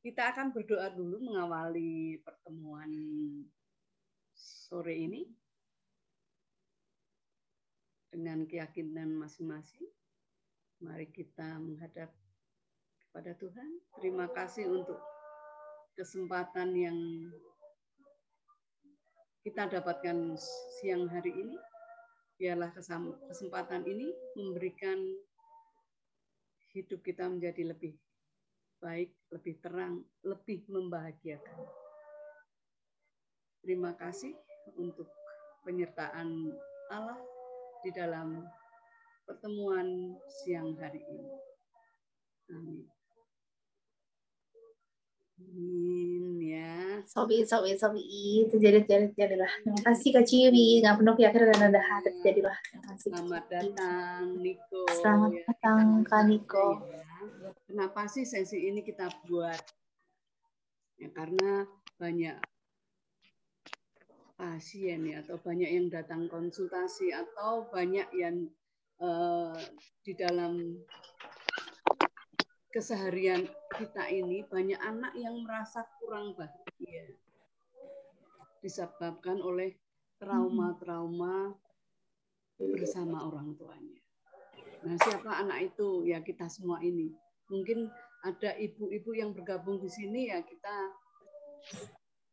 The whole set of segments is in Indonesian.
Kita akan berdoa dulu mengawali pertemuan sore ini dengan keyakinan masing-masing. Mari kita menghadap kepada Tuhan. Terima kasih untuk kesempatan yang kita dapatkan siang hari ini. Biarlah kesempatan ini memberikan hidup kita menjadi lebih baik, lebih terang, lebih membahagiakan. Terima kasih untuk penyertaan Allah di dalam pertemuan siang hari ini. Amin. Amin ya. Sobi terjadilah. Terima kasih Kak Ciwi, nggak penuh keyakinan dan rendah hati terjadilah. Terima kasih. Selamat datang Niko. Selamat datang Kak Niko. Ya. Kenapa sih sesi ini kita buat? Ya, karena banyak pasien ya, atau banyak yang datang konsultasi, atau banyak yang di dalam keseharian kita ini banyak anak yang merasa kurang bahagia disebabkan oleh trauma-trauma bersama orang tuanya. Nah, siapa anak itu? Ya kita semua ini. Mungkin ada ibu-ibu yang bergabung di sini, ya kita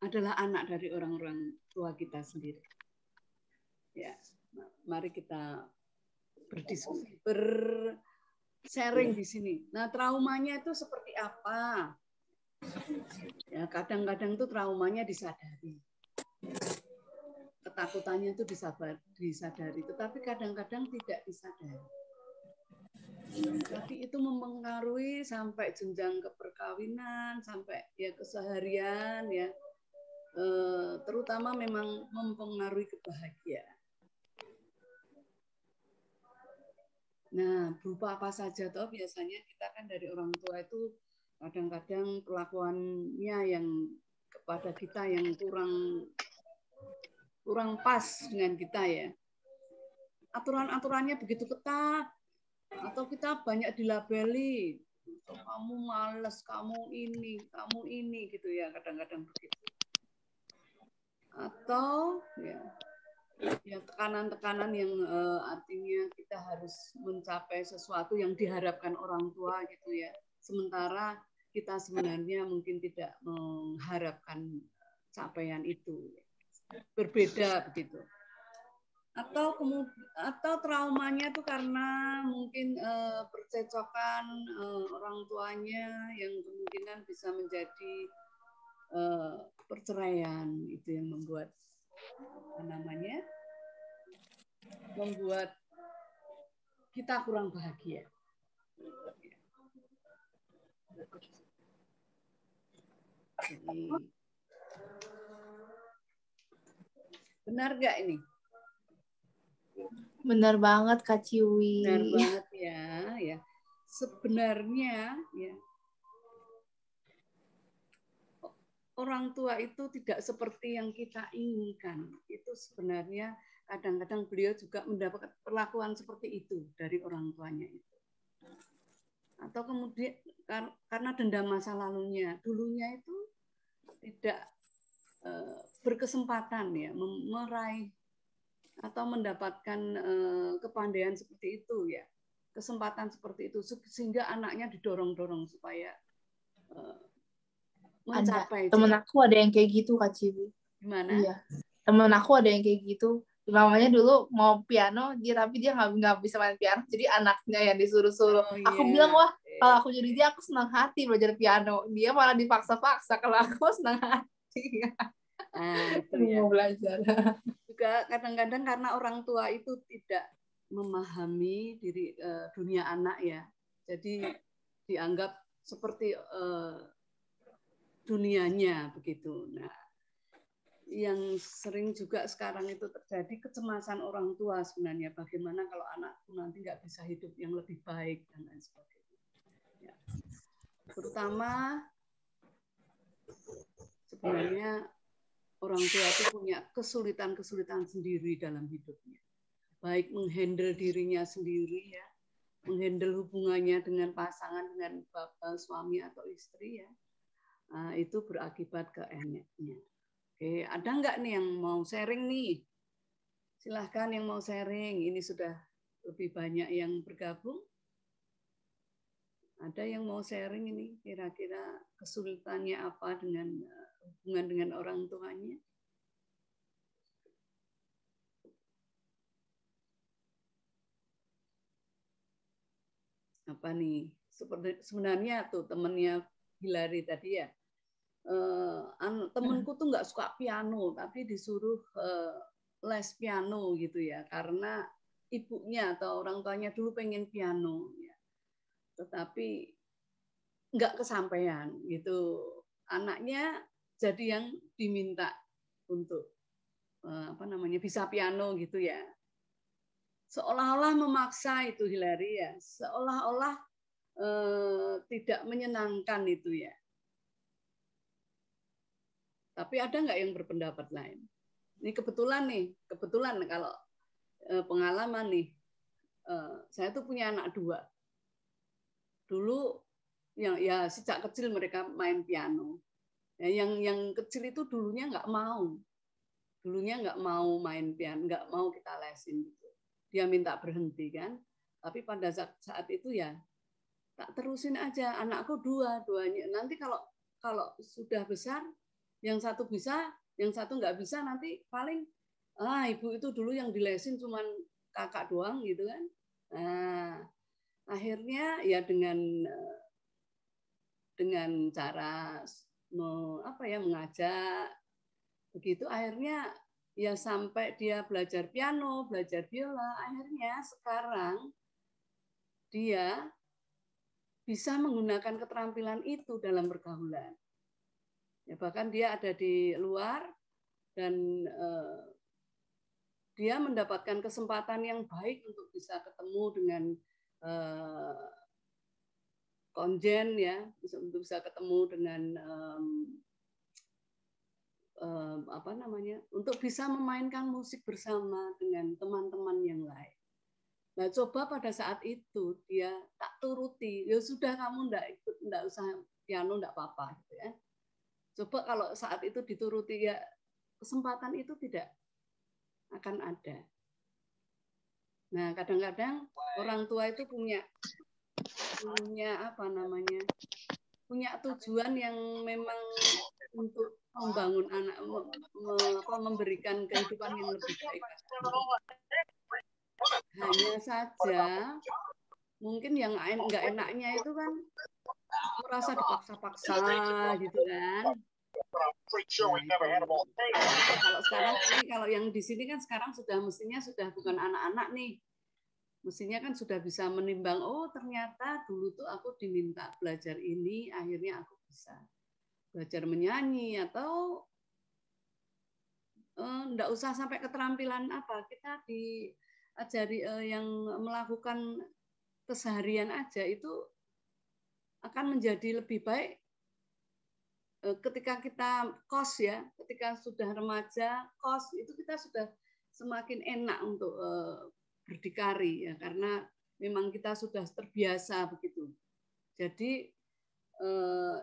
adalah anak dari orang-orang tua kita sendiri. Ya, mari kita berdiskusi, sharing di sini. Nah, traumanya itu seperti apa? Ya, kadang-kadang tuh traumanya disadari. Ketakutannya itu disadari, tetapi kadang-kadang tidak disadari. Tapi itu mempengaruhi sampai jenjang keperkawinan, sampai ya keseharian ya. Terutama memang mempengaruhi kebahagiaan. Nah, berupa apa saja toh biasanya kita kan dari orang tua itu kadang-kadang perlakuannya yang kepada kita yang kurang pas dengan kita ya. Aturan-aturannya begitu ketat atau kita banyak dilabeli, kamu malas, kamu ini gitu ya, kadang-kadang begitu. Atau ya tekanan-tekanan yang artinya kita harus mencapai sesuatu yang diharapkan orang tua gitu ya. Sementara kita sebenarnya mungkin tidak mengharapkan capaian itu. Berbeda begitu. Atau traumanya itu karena mungkin percecokan orang tuanya yang kemungkinan bisa menjadi perceraian, itu yang membuat kita kurang bahagia. Jadi, benar nggak ini? Benar banget Kak Ciwi. Benar banget ya. Sebenarnya ya, orang tua itu tidak seperti yang kita inginkan. Itu sebenarnya kadang-kadang beliau juga mendapat perlakuan seperti itu dari orang tuanya itu. Atau kemudian karena dendam masa lalunya, dulunya itu tidak berkesempatan ya meraih atau mendapatkan kepandaian seperti itu ya, kesempatan seperti itu, sehingga anaknya didorong-dorong supaya mencapai. Temen aku ada yang kayak gitu Kak Ciwi. Gimana? Iya. Temen aku ada yang kayak gitu. Mamanya dulu mau piano, tapi dia nggak bisa main piano, jadi anaknya yang disuruh-suruh. Oh, aku iya. bilang, wah kalau aku jadi dia, aku senang hati belajar piano. Dia malah dipaksa-paksa, kalau aku senang hati. Itu ya. Mau belajar. Juga kadang-kadang karena orang tua itu tidak memahami dunia anak ya, jadi dianggap seperti dunianya begitu. Nah, yang sering juga sekarang itu terjadi kecemasan orang tua sebenarnya, bagaimana kalau anakku nanti nggak bisa hidup yang lebih baik dan lain sebagainya. Ya. Terutama sebenarnya orang tua itu punya kesulitan-kesulitan sendiri dalam hidupnya, baik menghandle dirinya sendiri ya, menghandle hubungannya dengan pasangan, dengan bapak, suami atau istri ya, itu berakibat ke enaknya. Oke, ada nggak nih yang mau sharing nih? Silahkan yang mau sharing. Ini sudah lebih banyak yang bergabung. Ada yang mau sharing ini kira-kira kesulitannya apa dengan hubungan dengan orang tuanya? Apa nih? Sebenarnya tuh temennya Hillary tadi ya. Temenku tuh nggak suka piano, tapi disuruh les piano gitu ya, karena ibunya atau orang tuanya dulu pengen piano, ya. Tetapi nggak kesampaian gitu. Anaknya jadi yang diminta untuk bisa piano gitu ya. Seolah-olah memaksa itu Hillary ya, seolah-olah tidak menyenangkan itu ya. Tapi ada nggak yang berpendapat lain? Ini kebetulan kalau pengalaman nih, saya tuh punya anak 2. Dulu ya sejak kecil mereka main piano. Ya, yang kecil itu dulunya nggak mau main piano, nggak mau kita lesin gitu. Dia minta berhenti kan. Tapi pada saat itu ya tak terusin aja. Anakku duanya. Nanti kalau sudah besar, yang satu bisa, yang satu nggak bisa, nanti paling ibu itu dulu yang dilesin cuman kakak doang gitu kan. Nah, akhirnya ya dengan cara mengajak begitu, akhirnya ya sampai dia belajar piano, belajar biola, akhirnya sekarang dia bisa menggunakan keterampilan itu dalam pergaulan. Ya, bahkan dia ada di luar dan dia mendapatkan kesempatan yang baik untuk bisa ketemu dengan konjen ya, untuk bisa ketemu dengan untuk bisa memainkan musik bersama dengan teman-teman yang lain. Nah, coba pada saat itu dia tak turuti, ya sudah kamu enggak usah piano enggak apa-apa gitu ya. Coba kalau saat itu dituruti ya kesempatan itu tidak akan ada. Nah, kadang-kadang orang tua itu punya punya tujuan yang memang untuk membangun anak, memberikan kehidupan yang lebih baik. Hanya saja mungkin yang enggak enaknya itu kan merasa dipaksa-paksa gitu kan. Kalau sekarang ini, kalau yang di sini kan sekarang mestinya sudah bukan anak-anak nih. Mestinya kan sudah bisa menimbang, oh ternyata dulu tuh aku diminta belajar ini, akhirnya aku bisa belajar menyanyi, atau enggak usah sampai keterampilan apa, kita diajari yang melakukan keseharian aja itu akan menjadi lebih baik ketika kita kos ya, ketika sudah remaja kos itu kita sudah semakin enak untuk berdikari ya, karena memang kita sudah terbiasa begitu. Jadi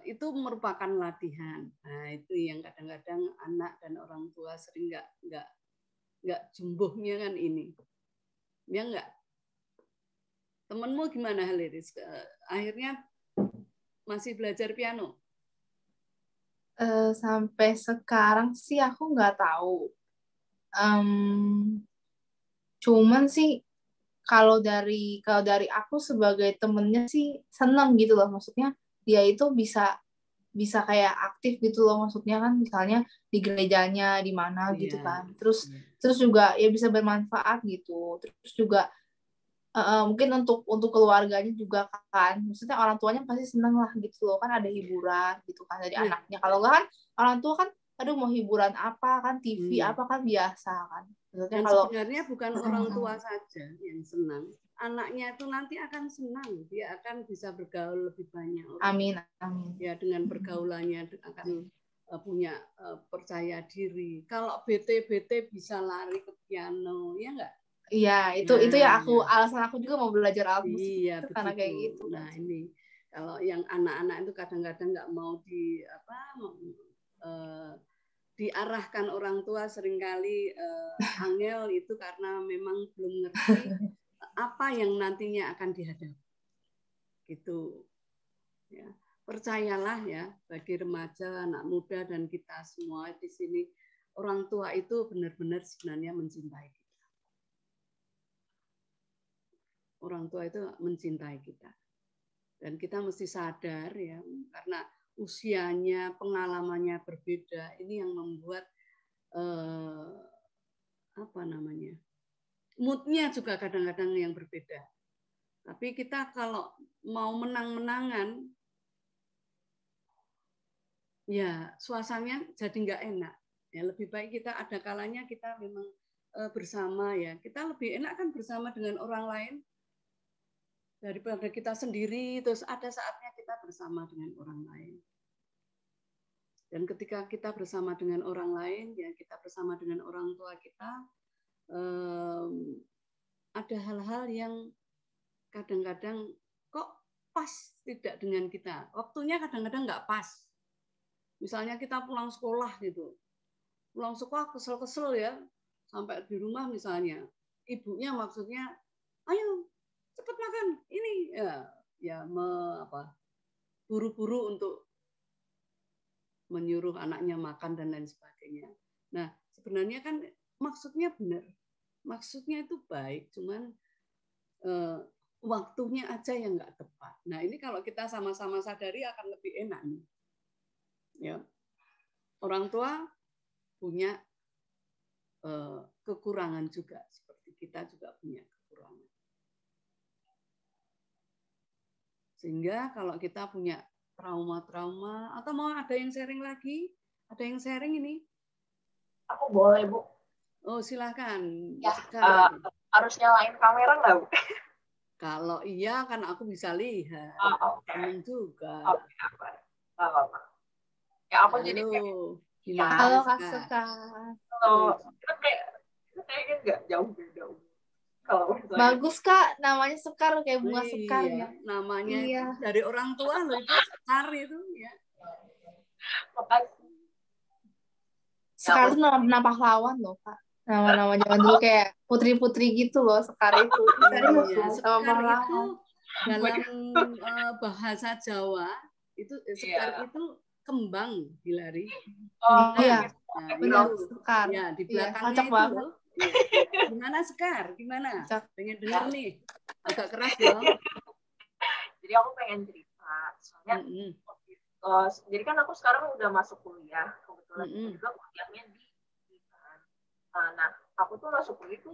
itu merupakan latihan. Nah, itu yang kadang-kadang anak dan orang tua sering nggak jumbuhnya kan ini. Ya nggak? Temenmu gimana Haliris? Akhirnya masih belajar piano? Sampai sekarang sih aku nggak tahu. Cuman sih kalau dari aku sebagai temennya sih seneng gitu loh, maksudnya dia itu bisa kayak aktif gitu loh, maksudnya kan misalnya di gerejanya di mana gitu kan, terus juga ya bisa bermanfaat gitu, terus juga mungkin untuk keluarganya juga kan, maksudnya orang tuanya pasti seneng lah gitu loh, kan ada hiburan gitu kan dari anaknya. Kalau nggak kan orang tua kan aduh mau hiburan apa kan, TV apa kan biasa kan. Dan sebenarnya bukan orang tua saja yang senang, anaknya itu nanti akan senang, dia akan bisa bergaul lebih banyak orang. Amin. Ya, dengan pergaulannya akan punya percaya diri. Kalau bete bisa lari ke piano, ya enggak? Iya, itu ya alasan aku juga mau belajar alat musik itu karena kayak gitu. Nah, ini Kalau yang anak-anak itu kadang-kadang nggak mau diarahkan orang tua, seringkali angel itu karena memang belum ngerti apa yang nantinya akan dihadapi. Gitu. Ya. Percayalah ya, bagi remaja, anak muda, dan kita semua di sini, orang tua itu benar-benar sebenarnya mencintai kita. Orang tua itu mencintai kita. Dan kita mesti sadar ya, karena usianya, pengalamannya berbeda, ini yang membuat moodnya juga kadang-kadang yang berbeda. Tapi kita kalau mau menang-menangan, ya suasananya jadi nggak enak. Ya lebih baik kita ada kalanya kita memang bersama ya. Kita lebih enak kan bersama dengan orang lain daripada kita sendiri. Terus ada saatnya kita bersama dengan orang lain. Dan ketika kita bersama dengan orang lain, ya kita bersama dengan orang tua kita, ada hal-hal yang kadang-kadang kok pas tidak dengan kita. Waktunya kadang-kadang nggak pas. Misalnya kita pulang sekolah gitu. Pulang sekolah kesel-kesel ya. Sampai di rumah misalnya. Ibunya maksudnya, ayo cepat makan. Ini buru-buru untuk menyuruh anaknya makan dan lain sebagainya. Nah, sebenarnya kan maksudnya benar. Maksudnya itu baik, cuman waktunya aja yang nggak tepat. Nah, ini kalau kita sama-sama sadari akan lebih enak nih. Ya. Orang tua punya kekurangan juga, seperti kita juga punya kekurangan. Sehingga kalau kita punya trauma-trauma, atau mau ada yang sharing lagi? Ada yang sharing ini? Aku boleh, Bu. Oh, silakan. Ya, harus nyalain kamera nggak, Bu? Kalau iya kan aku bisa lihat. Oke. Juga. Oke, apa-apa. Ya, aku jadi gimana? Halo, Kak Sekar. Halo. Kita kayaknya nggak jauh beda. Kalau bagus, Kak. Namanya Sekar, kayak bunga sekar ya. Namanya dari orang tua loh, itu Sekar itu ya. Makasih. Sekar itu nama pahlawan loh, Kak. Nama-nama zaman dulu kayak putri-putri gitu loh, Sekar itu. Sekar itu dalam bahasa Jawa itu Sekar itu kembang, Hilary. Iya, benar, Sekar. Ya, di belakangnya itu loh. Ya. Gimana Sekar? Gimana? Pengen dengar nih. Agak keras dong. Jadi aku pengen cerita. Soalnya jadi kan aku sekarang udah masuk kuliah. Kebetulan juga kuliahnya di nah, aku tuh masuk kuliah itu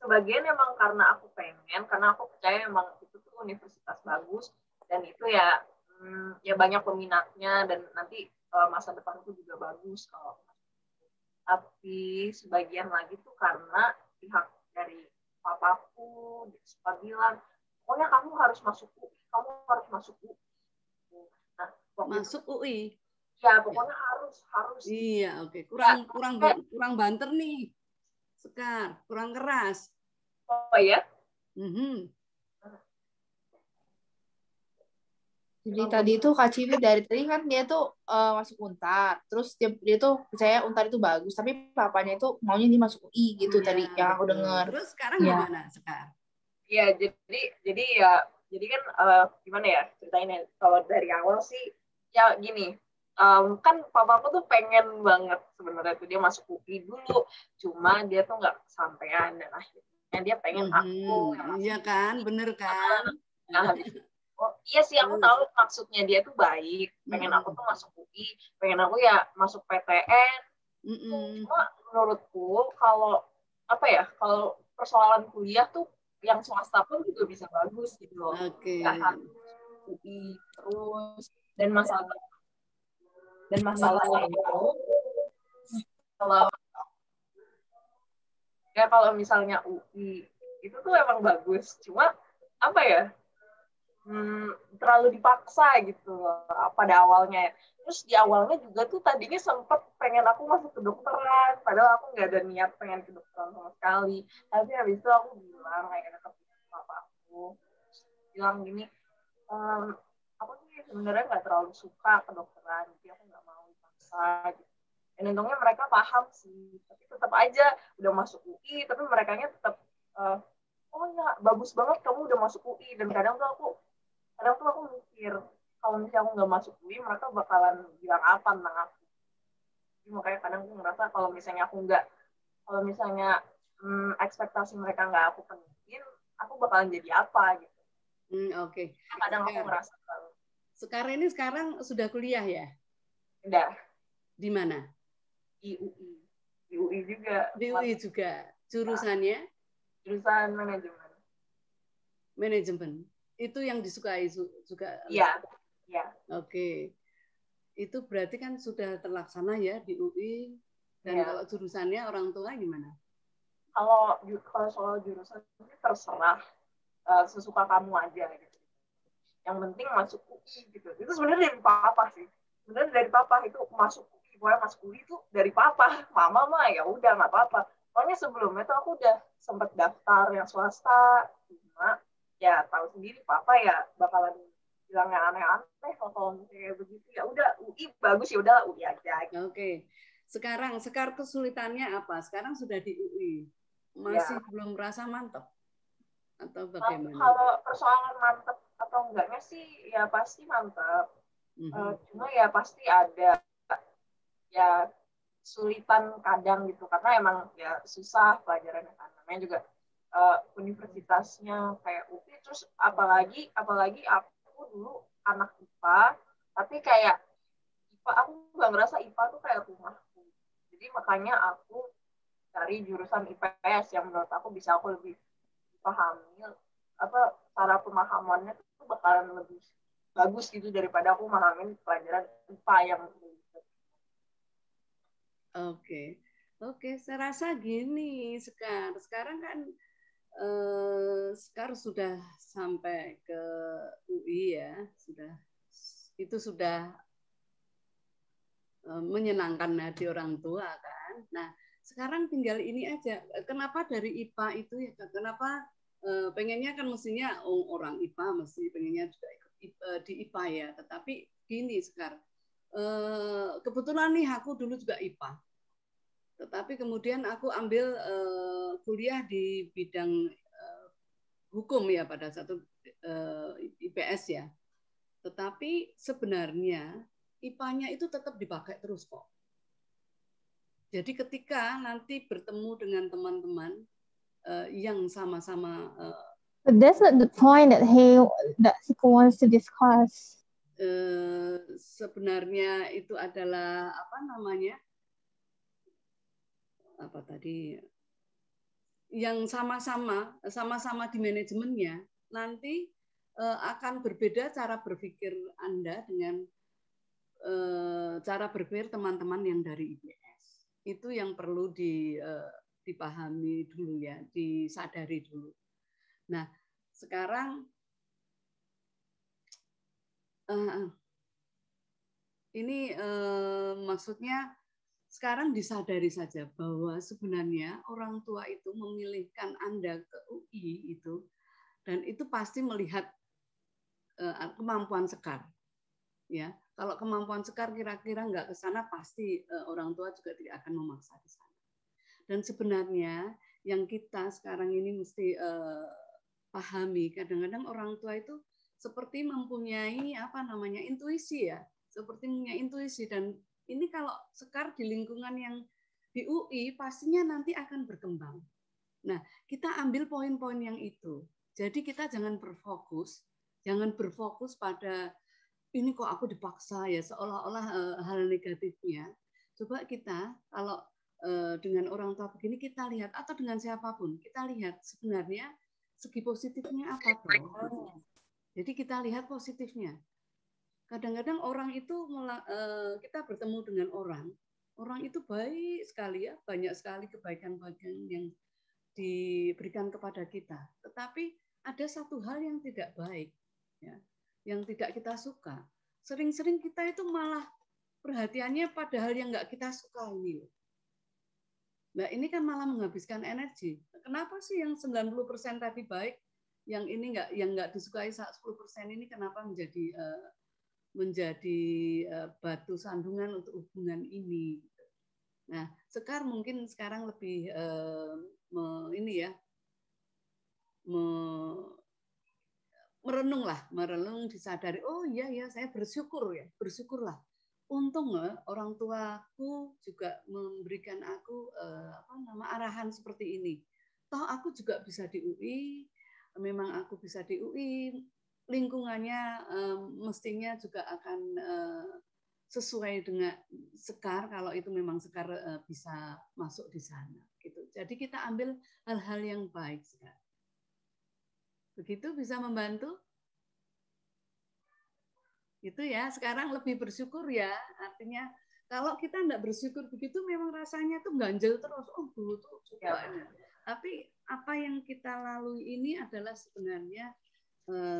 sebagian emang karena aku pengen, karena aku percaya emang itu tuh universitas bagus dan itu ya banyak peminatnya dan nanti masa depanku juga bagus kalau. Tapi sebagian lagi tuh karena pihak dari papaku suka bilang, pokoknya kamu harus masuk UI, kamu harus masuk UI. Nah, masuk UI. Ya, pokoknya harus. Iya, oke. Kurang banter nih. Sekar, kurang keras. Oh ya? Jadi tadi itu Kak Ciwi dari tadi kan dia tuh masuk Untar. Terus dia tuh percaya Untar itu bagus. Tapi papanya itu maunya dia masuk UI gitu tadi yang aku dengar. Terus sekarang gimana Sekar? Iya, jadi kan gimana ya ceritainnya. Kalau dari awal sih ya gini. Kan papaku tuh pengen banget sebenarnya tuh dia masuk UI dulu, cuma dia tuh nggak kesampaian dan akhirnya dia pengen aku yang iya kan, bener kan? Nah, iya sih aku tahu maksudnya dia tuh baik, pengen aku tuh masuk UI, pengen aku ya masuk PTN. Cuma menurutku kalau kalau persoalan kuliah tuh yang swasta pun juga bisa bagus gitu loh. Nggak harus UI terus dan masalahnya itu kalau misalnya UI itu tuh emang bagus, cuma terlalu dipaksa gitu pada awalnya. Terus di awalnya juga tuh tadinya sempet pengen aku masuk kedokteran, padahal aku nggak ada niat pengen kedokteran sama sekali. Tapi habis itu aku bilang kayak ke papa aku bilang gini, sebenarnya nggak terlalu suka kedokteran, jadi aku nggak mau dipaksa gitu. Dan untungnya mereka paham sih, tapi tetap aja udah masuk UI, tapi merekanya tetap oh ya bagus banget kamu udah masuk UI. Dan kadang tuh aku mikir kalau misalnya aku nggak masuk UI, mereka bakalan bilang apa tentang aku. Jadi makanya kadang aku ngerasa kalau misalnya ekspektasi mereka nggak aku penuhin, aku bakalan jadi apa gitu. Oke. Kadang aku ngerasa sekarang sudah kuliah ya? Udah. Di mana? Di UI. Di UI juga. Di UI juga. Jurusannya? Jurusan manajemen. Manajemen. Itu yang disukai juga? Iya. Iya. Oke. Itu berarti kan sudah terlaksana ya di UI. Dan kalau jurusannya orang tua gimana? Kalau soal jurusan ini terserah, sesuka kamu aja gitu. Yang penting masuk UI gitu. Itu sebenarnya dari papa sih. Sebenarnya dari papa itu masuk UI, pokoknya masuk UI itu dari papa. Mama mah ya udah nggak apa-apa. Soalnya sebelumnya tuh aku udah sempat daftar yang swasta, cuma ya tahu sendiri papa ya bakalan bilang yang aneh-aneh kalau kayak begitu. Ya udah UI bagus, ya udah UI aja gitu. Oke. Sekarang kesulitannya apa? Sekarang sudah di UI. Masih belum merasa mantap atau bagaimana? Kalau persoalan mantap atau enggaknya sih ya pasti mantap. Cuma ya pasti ada ya kesulitan kadang gitu karena emang ya susah pelajarannya kan. Namanya juga universitasnya kayak UI, terus apalagi aku dulu anak IPA, tapi kayak IPA aku nggak ngerasa IPA tuh kayak rumahku. Jadi makanya aku cari jurusan IPS yang menurut aku bisa aku lebih pahami cara pemahamannya itu bakalan lebih bagus gitu daripada aku memahami pelajaran IPA yang Oke, saya rasa gini sekarang kan Sekar sudah sampai ke UI ya, sudah menyenangkan hati orang tua kan. Nah, sekarang tinggal ini aja. Kenapa dari IPA itu ya? Kenapa pengennya kan mestinya orang IPA mesti pengennya juga ikut di IPA ya. Tetapi gini Sekar, kebetulan nih aku dulu juga IPA. Tetapi kemudian aku ambil kuliah di bidang hukum ya pada satu IPS ya. Tetapi sebenarnya IPA-nya itu tetap dipakai terus kok. Jadi ketika nanti bertemu dengan teman-teman yang sama-sama But that's not the point that he wants to discuss. Sebenarnya itu adalah apa tadi yang sama-sama di manajemennya nanti akan berbeda cara berpikir Anda dengan cara berpikir teman-teman yang dari IPS. Itu yang perlu dipahami dulu ya, disadari dulu. Nah, sekarang ini maksudnya sekarang disadari saja bahwa sebenarnya orang tua itu memilihkan Anda ke UI itu, dan itu pasti melihat kemampuan Sekar. Ya, kalau kemampuan Sekar kira-kira nggak ke sana, pasti orang tua juga tidak akan memaksa di sana. Dan sebenarnya yang kita sekarang ini mesti pahami, kadang-kadang orang tua itu seperti mempunyai intuisi ya, seperti punya intuisi. Dan ini kalau Sekar di lingkungan yang di UI pastinya nanti akan berkembang. Nah, kita ambil poin-poin yang itu. Jadi kita jangan berfokus pada ini kok aku dipaksa ya, seolah-olah hal negatifnya. Coba kita kalau dengan orang tua begini kita lihat, atau dengan siapapun kita lihat sebenarnya segi positifnya apa toh. Jadi kita lihat positifnya. Kadang-kadang orang itu kita bertemu dengan orang itu baik sekali ya, banyak sekali kebaikan-kebaikan yang diberikan kepada kita. Tetapi ada satu hal yang tidak baik ya, yang tidak kita suka. Sering-sering kita itu malah perhatiannya pada hal yang nggak kita suka ini. Nah, ini kan malah menghabiskan energi. Kenapa sih yang 90% tadi baik, yang ini nggak disukai 10% ini kenapa menjadi menjadi batu sandungan untuk hubungan ini. Nah, Sekar mungkin sekarang lebih merenung disadari, oh iya ya saya bersyukurlah. Untung orang tuaku juga memberikan aku arahan seperti ini. Toh aku juga bisa di UI, memang aku bisa di UI, lingkungannya mestinya juga akan sesuai dengan Sekar kalau itu memang Sekar bisa masuk di sana. Gitu. Jadi kita ambil hal-hal yang baik Sekar. Begitu bisa membantu? Itu ya, sekarang lebih bersyukur ya. Artinya kalau kita enggak bersyukur begitu memang rasanya tuh ganjel terus. Oh, dulu tuh banyak. Tapi apa yang kita lalui ini adalah sebenarnya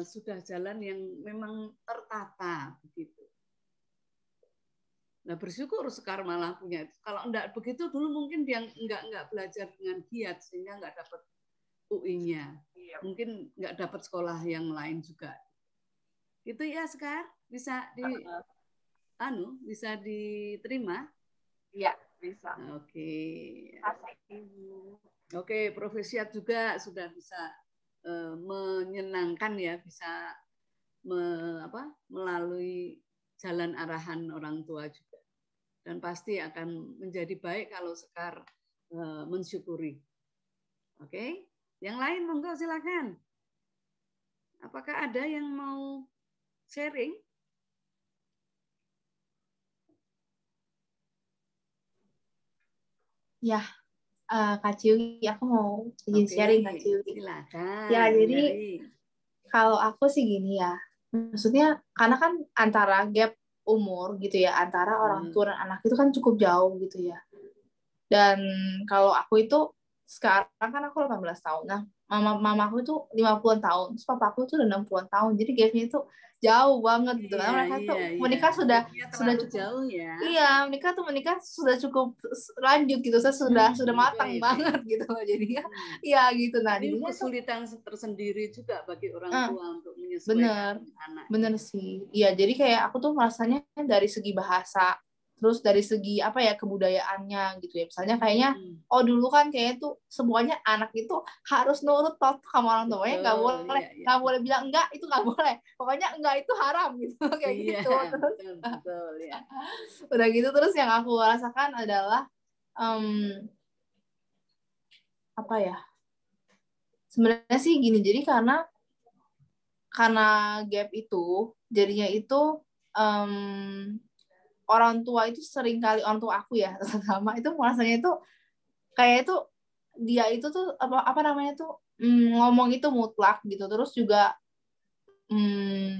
sudah jalan yang memang tertata begitu. Nah, bersyukur sekarang malah punya. Kalau enggak begitu dulu mungkin dia enggak belajar dengan giat sehingga enggak dapat UI-nya. Mungkin enggak dapat sekolah yang lain juga. Itu ya Sekar, bisa bisa diterima? Iya, bisa. Oke. Oke, Profesiat juga sudah bisa menyenangkan ya, bisa melalui jalan arahan orang tua juga. Dan pasti akan menjadi baik kalau Sekar mensyukuri. Oke, yang lain monggo silakan. Apakah ada yang mau sharing? Ya, Kak Ciwi, aku mau izin sharing Kak Ciwi. Silakan. Ya, jadi kalau aku sih gini ya, maksudnya karena kan antara gap umur gitu ya, antara orang tua dan anak itu kan cukup jauh gitu ya. Dan kalau aku itu sekarang kan aku 18 tahun. Nah, mama aku itu 50-an tahun, terus papa aku itu udah 60-an tahun. Jadi gapnya itu jauh banget gitu. Karena mereka tuh menikah sudah cukup jauh ya. Iya, menikah sudah cukup lanjut gitu. Sudah matang banget gitu loh jadinya. Iya gitu. Nah, ini kesulitan tersendiri juga bagi orang tua untuk menyesuaikan anak. Bener sih. Iya, jadi kayak aku tuh merasanya dari segi bahasa, terus dari segi kebudayaannya gitu ya. Misalnya kayaknya dulu kan kayaknya tuh semuanya anak itu harus nurut sama orang tuanya, nggak boleh bilang enggak, itu nggak boleh. Pokoknya enggak itu haram gitu kayak gitu. Terus betul ya. Udah gitu terus yang aku rasakan adalah sebenarnya sih gini, jadi karena gap itu jadinya itu orang tua itu seringkali, orang tua aku ya sama itu merasanya itu kayak itu dia itu tuh ngomong itu mutlak gitu, terus juga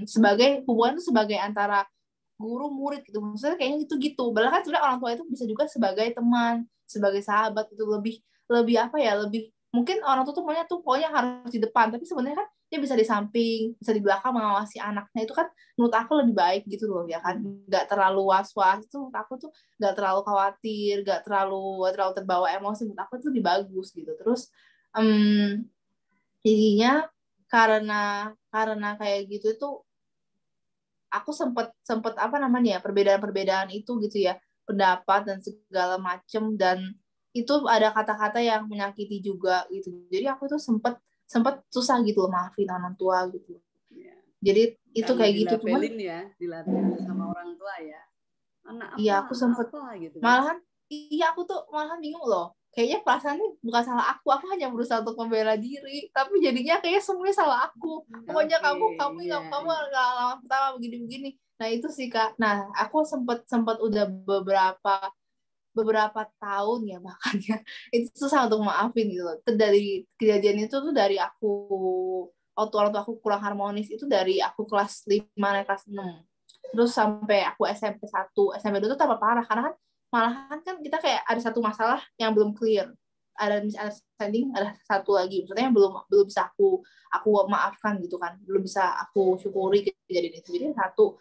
sebagai hubungan itu sebagai antara guru murid gitu, maksudnya kayaknya gitu. Padahal kan sebenarnya orang tua itu bisa juga sebagai teman, sebagai sahabat, itu lebih mungkin orang tua tuh pokoknya harus di depan, tapi sebenarnya kan dia bisa di samping, bisa di belakang mengawasi anaknya. Itu kan menurut aku lebih baik gitu loh ya kan, nggak terlalu was-was. Itu menurut aku tuh nggak terlalu khawatir, nggak terlalu terbawa emosi. Menurut aku tuh lebih bagus gitu. Terus jadinya karena kayak gitu itu aku sempat perbedaan itu gitu ya, pendapat dan segala macem, dan itu ada kata-kata yang menyakiti juga gitu. Jadi aku tuh sempat susah gitu loh maafin orang tua gitu. Ya. Jadi itu karena kayak gitu, cuman dilabelin sama orang tua ya. Anak apa? Iya, aku sempat gitu. Malahan aku tuh bingung loh. Kayaknya perasaannya bukan salah aku hanya berusaha untuk membela diri, tapi jadinya kayaknya semuanya salah aku. Pokoknya kamu nggak lama pertama begini. Nah itu sih Kak. Nah aku sempat udah beberapa tahun ya makanya itu susah untuk maafin gitu loh. Dari kejadian itu tuh dari aku waktu orang tua aku kurang harmonis itu dari aku kelas 5 naik kelas 6. Terus sampai aku SMP 1, SMP 2 tuh tambah parah karena kan malahan kan kita kayak ada satu masalah yang belum clear, ada misunderstanding, ada satu lagi maksudnya yang belum bisa aku maafkan gitu kan, belum bisa aku syukuri kejadian itu. Jadi satu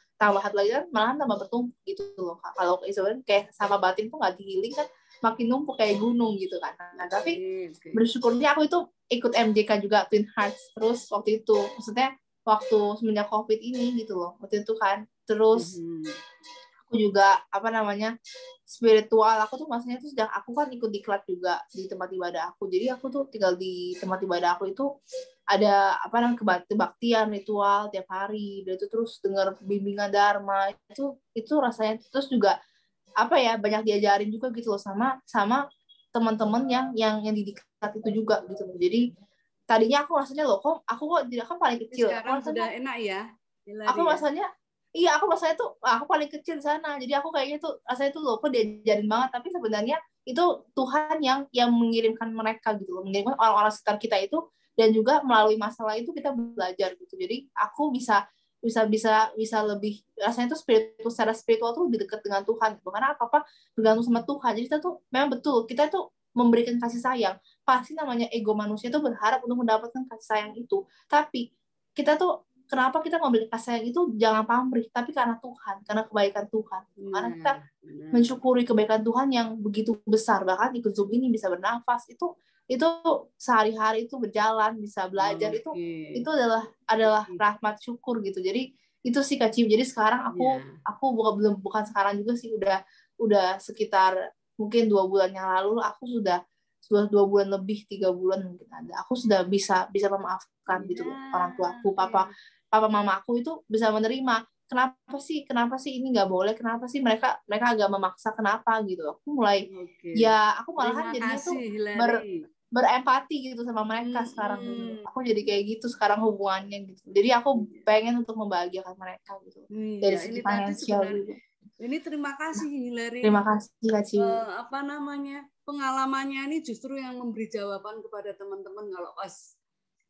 lagi kan malahan tambah bertumpuk gitu loh. Kalau sebenarnya kayak sama batin tuh nggak dihiling kan makin numpuk kayak gunung gitu kan. Nah tapi bersyukurnya aku itu ikut MJK juga, Twin Hearts, terus waktu itu maksudnya waktu semenjak COVID ini gitu loh. Waktu itu kan. Terus aku juga spiritual. Aku tuh maksudnya tuh sejak aku kan ikut diklat juga di tempat ibadah aku. Jadi aku tuh tinggal di tempat ibadah aku itu ada kebaktian ritual tiap hari. Dan itu terus dengar bimbingan dharma. Itu rasanya terus juga banyak diajarin juga gitu loh sama teman-teman yang di diklat itu juga gitu loh. Jadi tadinya aku rasanya loh kok paling kecil. Sekarang sudah enak ya. Aku rasanya aku rasanya tuh aku paling kecil di sana. Jadi aku kayaknya tuh rasanya tuh loh kok diajarin banget, tapi sebenarnya itu Tuhan yang mengirimkan mereka gitu loh, mengirimkan orang-orang sekitar kita itu, dan juga melalui masalah itu kita belajar gitu. Jadi aku bisa lebih rasanya tuh secara spiritual tuh lebih dekat dengan Tuhan gitu. Karena apa bergantung sama Tuhan. Jadi kita tuh memang betul kita tuh memberikan kasih sayang. Pasti namanya ego manusia tuh berharap untuk mendapatkan kasih sayang itu. Tapi kita tuh kenapa kita ngambil kasih sayang itu jangan pamrih, tapi karena Tuhan, karena kebaikan Tuhan. Karena kita mensyukuri kebaikan Tuhan yang begitu besar. Bahkan ikut Zoom ini bisa bernafas itu sehari-hari itu berjalan, bisa belajar, itu adalah rahmat syukur gitu. Jadi itu sih Kak Cim. Jadi sekarang aku bukan sekarang juga sih, udah sekitar mungkin 2 bulan yang lalu aku sudah 2 bulan lebih, 3 bulan mungkin ada. Aku sudah bisa memaafkan gitu loh orang tuaku, papa mama aku itu bisa menerima. Kenapa sih ini nggak boleh? Kenapa sih mereka agak memaksa? Kenapa gitu? Aku mulai aku malahan jadinya tuh berempati gitu sama mereka sekarang. Aku jadi kayak gitu sekarang hubungannya gitu. Jadi aku pengen untuk membahagiakan mereka gitu. Dari segi finansial juga. Ini terima kasih Hillary. Terima kasih Kak Ci. Pengalamannya ini justru yang memberi jawaban kepada teman-teman kalau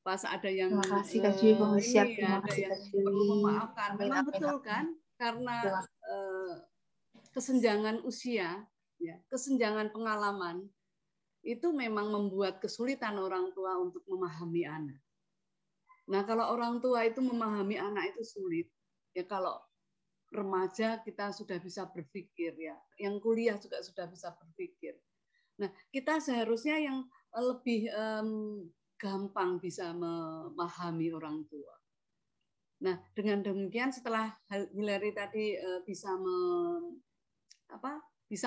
pas ada yang terima kasih Kak Ci, ada yang perlu memaafkan. Memang betul kan? Karena kesenjangan usia, kesenjangan pengalaman itu memang membuat kesulitan orang tua untuk memahami anak. Nah, kalau orang tua itu memahami anak itu sulit, ya kalau remaja kita sudah bisa berpikir ya, yang kuliah juga sudah bisa berpikir. Nah, kita seharusnya yang lebih gampang bisa memahami orang tua. Nah, dengan demikian setelah Hillary tadi bisa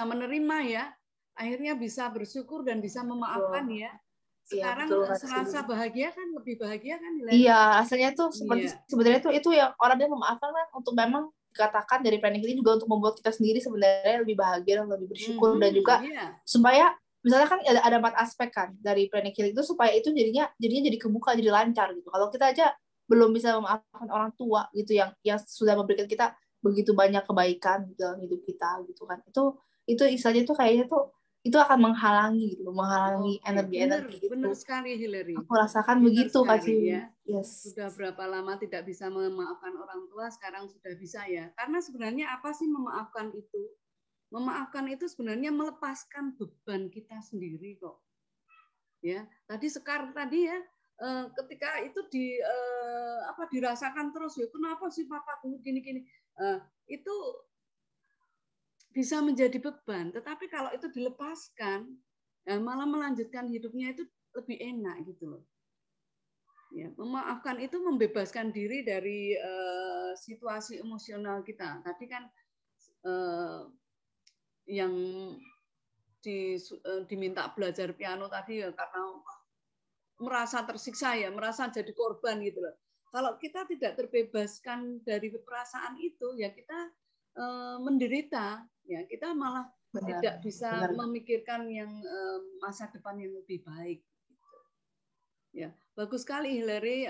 menerima ya, akhirnya bisa bersyukur dan bisa memaafkan ya. Sekarang serasa bahagia kan, lebih bahagia kan Hillary? Iya, rasanya tuh sebenarnya itu yang orang dia memaafkan kan untuk memang dikatakan dari planning ini juga untuk membuat kita sendiri sebenarnya lebih bahagia dan lebih bersyukur, dan juga supaya misalnya kan ada 4 aspek kan dari planning itu, supaya itu jadinya jadi kebuka, jadi lancar gitu. Kalau kita aja belum bisa memaafkan orang tua gitu yang sudah memberikan kita begitu banyak kebaikan dalam hidup kita gitu kan, itu istilahnya tuh kayaknya tuh itu akan menghalangi energi gitu. Benar sekali Hillary. Aku rasakan begitu Kak Ci. Ya. Yes. Sudah berapa lama tidak bisa memaafkan orang tua, sekarang sudah bisa ya. Karena sebenarnya apa sih memaafkan itu? Memaafkan itu sebenarnya melepaskan beban kita sendiri kok. Ya, tadi Sekar tadi ya, ketika itu dirasakan terus ya, kenapa sih papa gini-gini? Itu bisa menjadi beban, tetapi kalau itu dilepaskan, malah melanjutkan hidupnya itu lebih enak gitu loh. Ya, memaafkan itu membebaskan diri dari situasi emosional kita. Tadi kan yang diminta belajar piano tadi ya karena merasa tersiksa ya, merasa jadi korban gitu loh. Kalau kita tidak terbebaskan dari perasaan itu, ya kita menderita, ya kita malah tidak bisa memikirkan yang masa depan yang lebih baik. Gitu. Ya, bagus sekali Hillary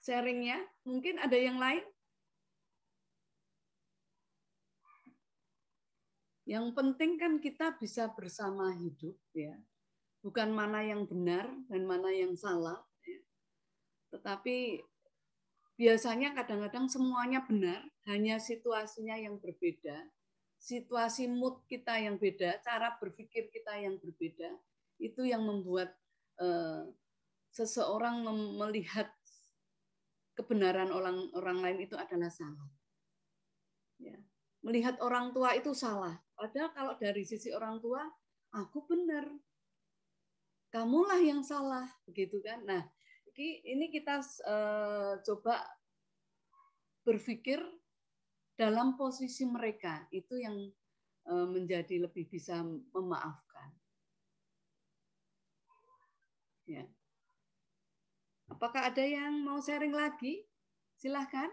sharingnya. Mungkin ada yang lain? Yang penting kan kita bisa bersama hidup ya. Bukan mana yang benar dan mana yang salah. Ya. Tetapi biasanya kadang-kadang semuanya benar, hanya situasinya yang berbeda, situasi mood kita yang beda, cara berpikir kita yang berbeda, itu yang membuat seseorang melihat kebenaran orang lain itu adalah salah. Ya. Melihat orang tua itu salah, padahal kalau dari sisi orang tua, aku benar, kamulah yang salah, begitu kan? Nah, ini kita coba berpikir dalam posisi mereka, itu yang menjadi lebih bisa memaafkan. Ya. Apakah ada yang mau sharing lagi? Silahkan.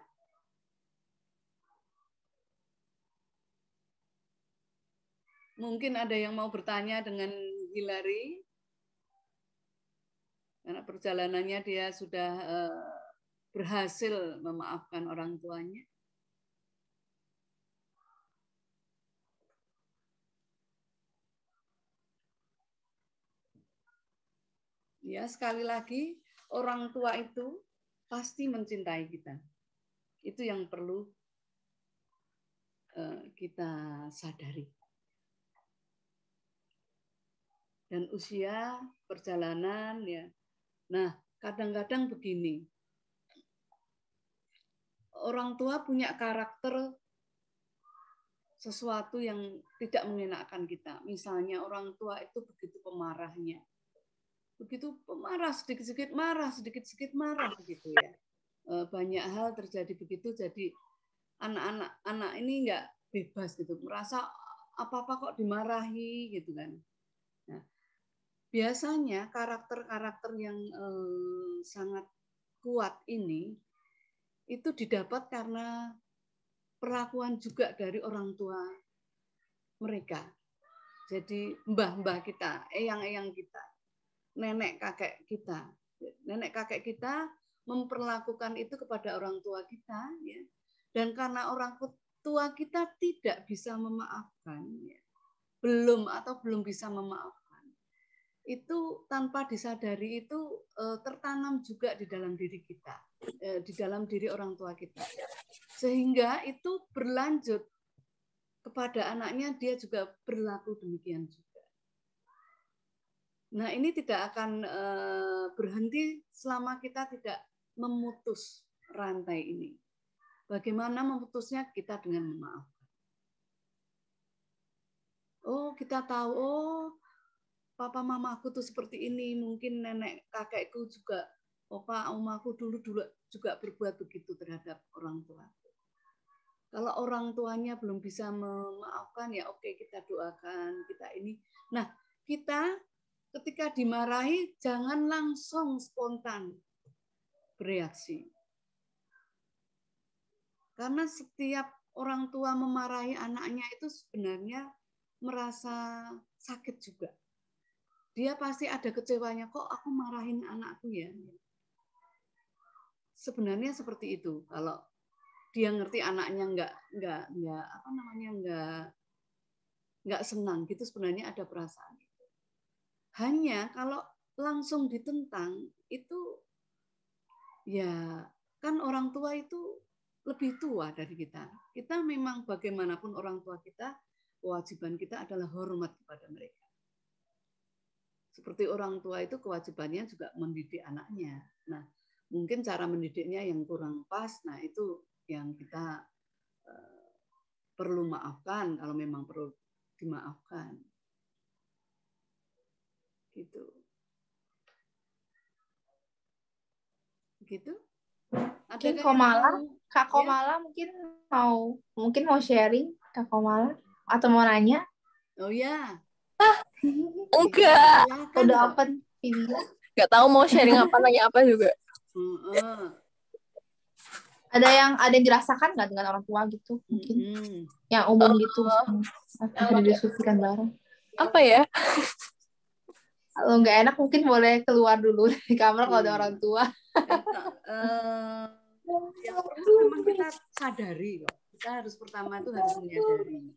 Mungkin ada yang mau bertanya dengan Hillary, karena perjalanannya dia sudah berhasil memaafkan orang tuanya. Ya, sekali lagi, orang tua itu pasti mencintai kita. Itu yang perlu kita sadari. Dan usia, perjalanan, ya. Nah, kadang-kadang begini. Orang tua punya karakter sesuatu yang tidak mengenakan kita. Misalnya orang tua itu begitu pemarahnya. Begitu pemarah, sedikit-sedikit marah gitu ya. Banyak hal terjadi begitu, jadi anak-anak ini nggak bebas gitu. Merasa apa-apa kok dimarahi gitu kan. Nah, biasanya karakter-karakter yang sangat kuat ini itu didapat karena perlakuan juga dari orang tua mereka. Jadi mbah-mbah kita, eyang-eyang kita, nenek kakek kita. Nenek kakek kita memperlakukan itu kepada orang tua kita, ya. Dan karena orang tua kita tidak bisa memaafkan, ya, belum bisa memaafkan, itu tanpa disadari itu tertanam juga di dalam diri kita, di dalam diri orang tua kita, sehingga itu berlanjut kepada anaknya, dia juga berlaku demikian juga. Nah, ini tidak akan berhenti selama kita tidak memutus rantai ini. Bagaimana memutusnya? Kita dengan memaafkan. Oh, kita tahu, oh, papa mamaku tuh seperti ini, mungkin nenek kakekku juga, opa omaku dulu juga berbuat begitu terhadap orang tua. Kalau orang tuanya belum bisa memaafkan, ya oke, kita doakan, kita ini. Nah, kita ketika dimarahi jangan langsung spontan bereaksi. Karena setiap orang tua memarahi anaknya itu sebenarnya merasa sakit juga. Dia pasti ada kecewanya, kok aku marahin anakku ya. Sebenarnya seperti itu. Kalau dia ngerti anaknya nggak senang gitu, sebenarnya ada perasaan itu. Hanya kalau langsung ditentang itu, ya kan orang tua itu lebih tua dari kita. Kita memang bagaimanapun orang tua kita, kewajiban kita adalah hormat kepada mereka. Seperti orang tua itu kewajibannya juga mendidik anaknya. Nah, mungkin cara mendidiknya yang kurang pas, nah itu yang kita perlu maafkan kalau memang perlu dimaafkan. Gitu. Gitu. Mungkin Kak Komala mungkin mau sharing, Kak Komala, atau mau nanya? Oh ya. Enggak. Udah open video. Enggak tahu mau sharing apa, nanya apa juga. Ada yang dirasakan nggak dengan orang tua gitu? Mungkin yang umum gitu. Bisa didiskusikan bareng. Apa ya? Kalau nggak enak mungkin boleh keluar dulu dari kamar kalau ada orang tua. Yang pertama memang kita sadari kok. Kita harus menyadari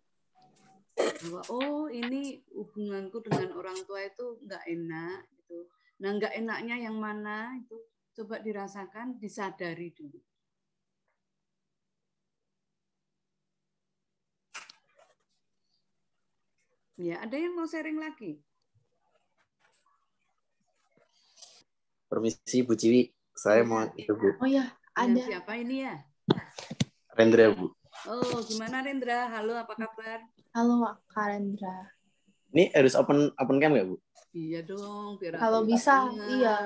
bahwa oh ini hubunganku dengan orang tua itu nggak enak gitu. Nah, nggak enaknya yang mana itu coba dirasakan, disadari dulu. Ya, ada yang mau sharing lagi? Permisi Bu Ciwi, saya mau itu Bu. Oh ya, ada. Siapa ini ya? Rendra Bu. Oh, gimana Rendra? Halo, apa kabar? Halo Kak Rendra. Ini harus open cam nggak, Bu? Iya dong, biar Kalau aku bisa, ingat. iya.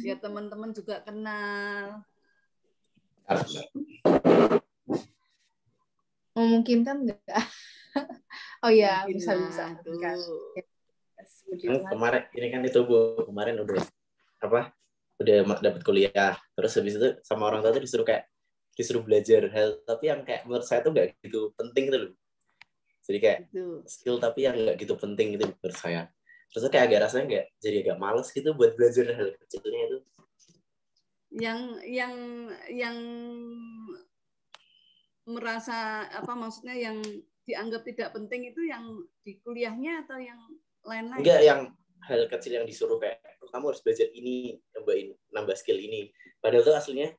Ya teman-teman juga kenal. Memungkinkan nggak? Oh iya, Mungkin bisa. lah, tuh. Kemarin ini kan itu, Bu, kemarin udah dapat kuliah, terus habis itu sama orang tua tuh disuruh belajar hal tapi yang kayak menurut saya tuh nggak gitu penting gitu loh. Jadi kayak skill tapi yang nggak gitu penting gitu menurut saya. Terus kayak agak rasanya jadi agak males gitu buat belajar hal kecilnya itu. Yang merasa maksudnya yang dianggap tidak penting itu yang di kuliahnya atau yang lain-lain? Enggak, yang hal kecil yang disuruh kayak kamu harus belajar ini, nambah skill ini. Padahal tuh aslinya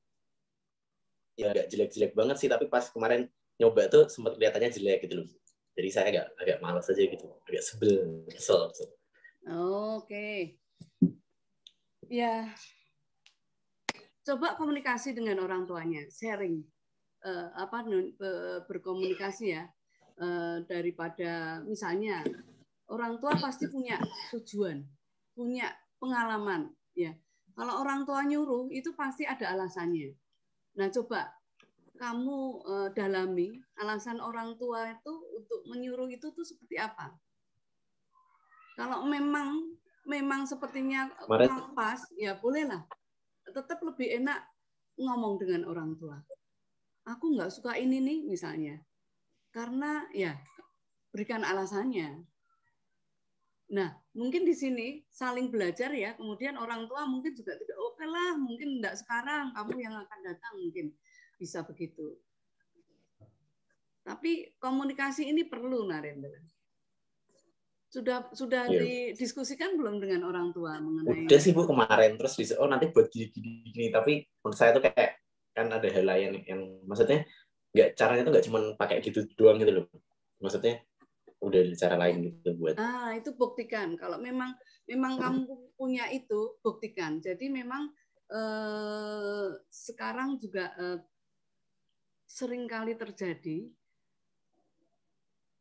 ya nggak jelek-jelek banget sih, tapi pas kemarin nyoba tuh sempat kelihatannya jelek gitu loh. Jadi saya agak malas aja gitu, agak kesel. Oke. Ya, coba komunikasi dengan orang tuanya, sharing, berkomunikasi ya, daripada misalnya orang tua pasti punya tujuan, punya pengalaman, ya. Kalau orang tua nyuruh itu pasti ada alasannya. Nah, coba kamu dalami alasan orang tua itu untuk menyuruh itu tuh seperti apa. Kalau memang sepertinya kurang pas, ya bolehlah. Tetap lebih enak ngomong dengan orang tua. Aku nggak suka ini nih misalnya, karena ya berikan alasannya. Nah, mungkin di sini saling belajar ya. Kemudian orang tua mungkin juga tidak oke lah, mungkin enggak sekarang, kamu yang akan datang mungkin bisa begitu. Tapi komunikasi ini perlu, Narendra. Sudah didiskusikan belum dengan orang tua mengenai? Udah sih, Bu, kemarin terus nanti buat gini. Tapi menurut saya tuh kayak kan ada hal lain yang maksudnya caranya tuh nggak cuma pakai gitu doang gitu loh. Maksudnya udah ada cara lain gitu buat. Itu buktikan. Kalau memang kamu punya itu, buktikan. Jadi memang sekarang juga seringkali terjadi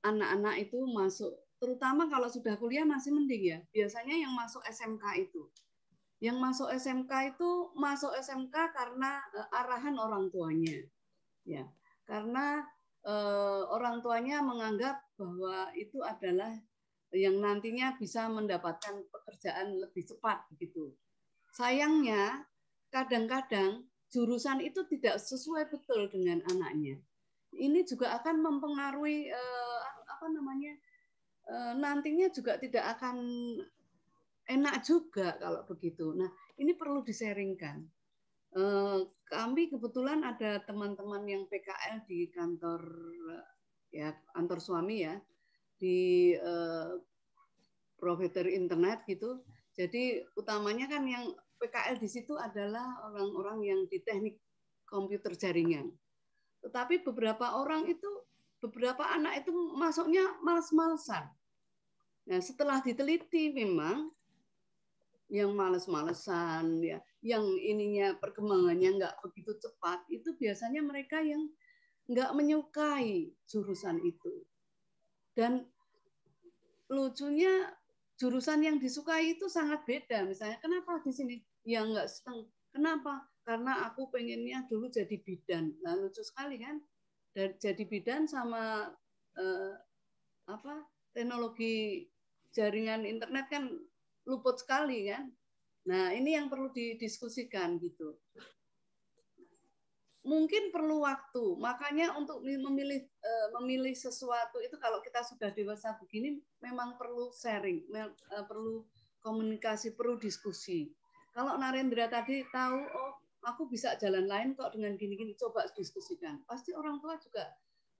anak-anak itu masuk, terutama kalau sudah kuliah masih mending ya. Biasanya yang masuk SMK itu. Yang masuk SMK karena arahan orang tuanya. Ya. Karena orang tuanya menganggap bahwa itu adalah yang nantinya bisa mendapatkan pekerjaan lebih cepat begitu. Sayangnya kadang-kadang jurusan itu tidak sesuai betul dengan anaknya. Ini juga akan mempengaruhi nantinya juga tidak akan enak juga kalau begitu. Nah, ini perlu disaringkan. Kami kebetulan ada teman-teman yang PKL di kantor suami ya, di provider internet gitu. Jadi utamanya kan yang PKL di situ adalah orang-orang yang di teknik komputer jaringan. Tetapi beberapa anak itu masuknya males-malesan. Nah, setelah diteliti memang yang males-malesan ya, yang ininya perkembangannya nggak begitu cepat, itu biasanya mereka yang nggak menyukai jurusan itu. Dan lucunya jurusan yang disukai itu sangat beda. Misalnya, kenapa di sini yang nggak senang? Kenapa? Karena aku pengennya dulu jadi bidan. Nah, lucu sekali kan? Dan jadi bidan sama teknologi jaringan internet kan luput sekali kan. Nah, ini yang perlu didiskusikan gitu. Mungkin perlu waktu. Makanya untuk memilih sesuatu itu kalau kita sudah dewasa begini memang perlu sharing, perlu komunikasi, perlu diskusi. Kalau Narendra tadi tahu, oh aku bisa jalan lain kok dengan gini-gini, coba diskusikan. Pasti orang tua juga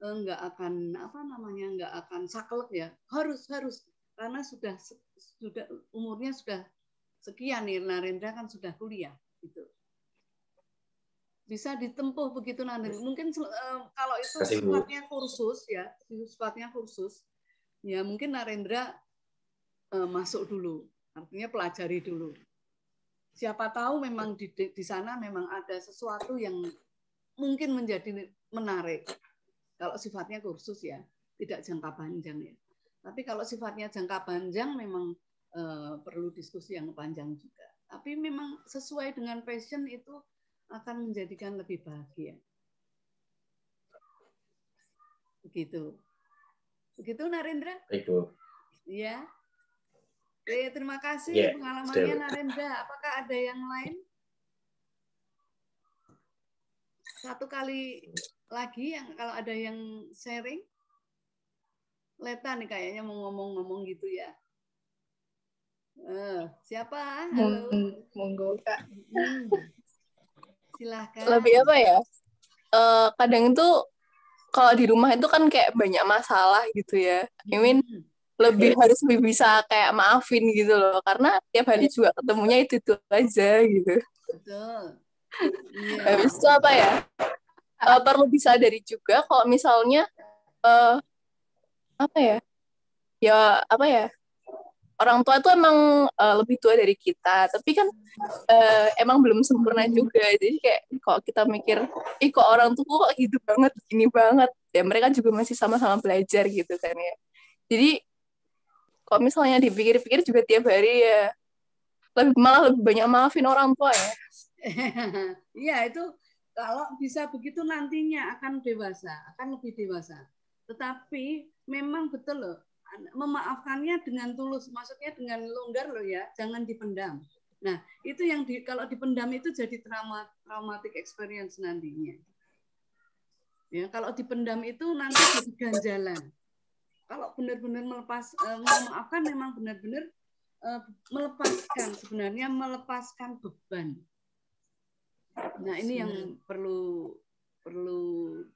nggak akan saklek ya. Harus karena sudah umurnya sudah sekian nih, Narendra kan sudah kuliah gitu. Bisa ditempuh begitu nanti. Mungkin kalau itu sifatnya kursus ya mungkin Narendra masuk dulu, artinya pelajari dulu. Siapa tahu memang di sana memang ada sesuatu yang mungkin menjadi menarik. Kalau sifatnya kursus ya, tidak jangka panjang ya. Tapi kalau sifatnya jangka panjang memang perlu diskusi yang panjang juga. Tapi memang sesuai dengan passion itu akan menjadikan lebih bahagia. Begitu. Begitu Narendra? Baik, Bu. Ya. Oke, terima kasih pengalamannya Narendra. Apakah ada yang lain? Satu kali lagi yang kalau ada yang sharing. Leta nih kayaknya mau ngomong-ngomong gitu ya. Siapa? Halo. Monggo Kak. Silahkan. Lebih apa ya? Kadang itu kalau di rumah itu kan kayak banyak masalah gitu ya. I mean, lebih harus lebih bisa kayak maafin gitu loh. Karena tiap hari juga ketemunya itu aja gitu. Betul. Iya. Habis itu apa ya? Perlu disadari juga kalau misalnya apa ya? Ya apa ya? Orang tua itu emang lebih tua dari kita, tapi kan emang belum sempurna juga. Jadi kayak kalau kita mikir, kok orang tua kok gitu banget, gini banget, ya mereka juga masih sama-sama belajar gitu kan ya. Jadi kalau misalnya dipikir-pikir juga tiap hari ya malah lebih banyak maafin orang tua ya. Iya itu kalau bisa begitu nantinya akan dewasa, akan lebih dewasa. Tetapi memang betul loh. Memaafkannya dengan tulus, maksudnya dengan longgar loh ya, jangan dipendam. Nah, itu yang kalau dipendam itu jadi traumatic experience nantinya. Ya, kalau dipendam itu nanti jadi ganjalan. Kalau benar-benar memaafkan memang benar-benar melepaskan beban. Nah, ini yang perlu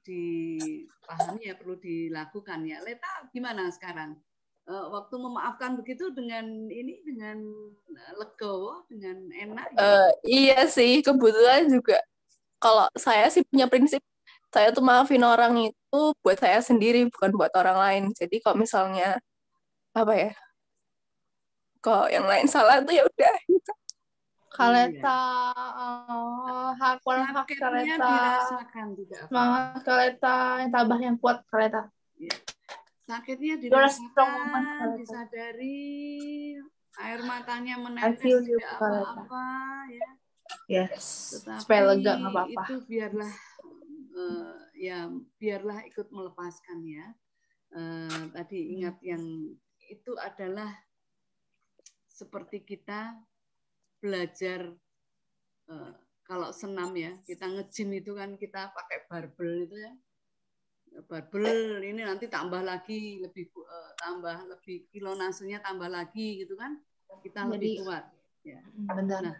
dipahami ya, perlu dilakukan ya. Leta gimana sekarang? Waktu memaafkan begitu dengan legowo, dengan enak. Iya sih, kebetulan juga kalau saya sih punya prinsip saya tuh maafin orang itu buat saya sendiri, bukan buat orang lain. Jadi kalau misalnya apa ya, kalau yang lain salah tuh ya udah gitu. Kaleta, hak Kaleta. Dirasakan tidak apa. Semangat Kaleta, yang tabah yang kuat Kaleta. Ya. Sakitnya dirasakan, disadari, air matanya menetes tidak apa-apa ya. Yes. Tetapi supaya lega nggak apa-apa. Itu biarlah ikut melepaskan ya. Tadi ingat yang itu adalah seperti kita belajar kalau senam ya, kita nge-gym itu kan kita pakai barbel itu ya. Barbel ini nanti tambah kilonasenya tambah lagi gitu kan, kita lebih kuat ya. Benar. Nah,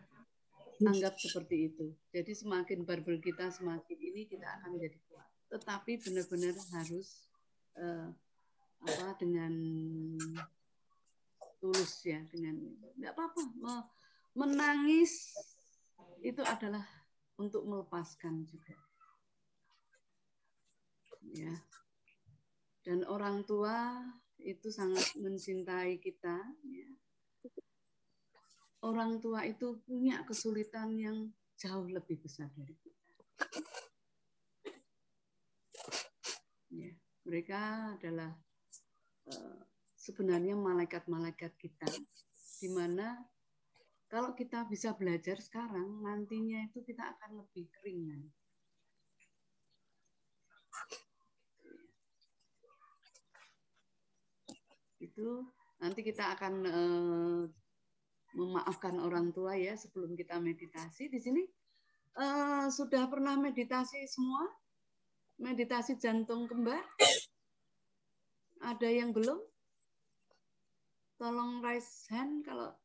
anggap seperti itu. Jadi semakin barbel kita semakin ini kita akan menjadi kuat. Tetapi benar-benar harus dengan tulus ya, dengan enggak apa-apa. Menangis itu adalah untuk melepaskan juga. Ya. Dan orang tua itu sangat mencintai kita ya. Orang tua itu punya kesulitan yang jauh lebih besar dari kita. Ya, mereka adalah sebenarnya malaikat-malaikat kita, di mana kalau kita bisa belajar sekarang, nantinya itu kita akan lebih keringan. Itu nanti kita akan memaafkan orang tua ya sebelum kita meditasi. Di sini sudah pernah meditasi semua? Meditasi jantung kembar? Ada yang belum? Tolong raise hand kalau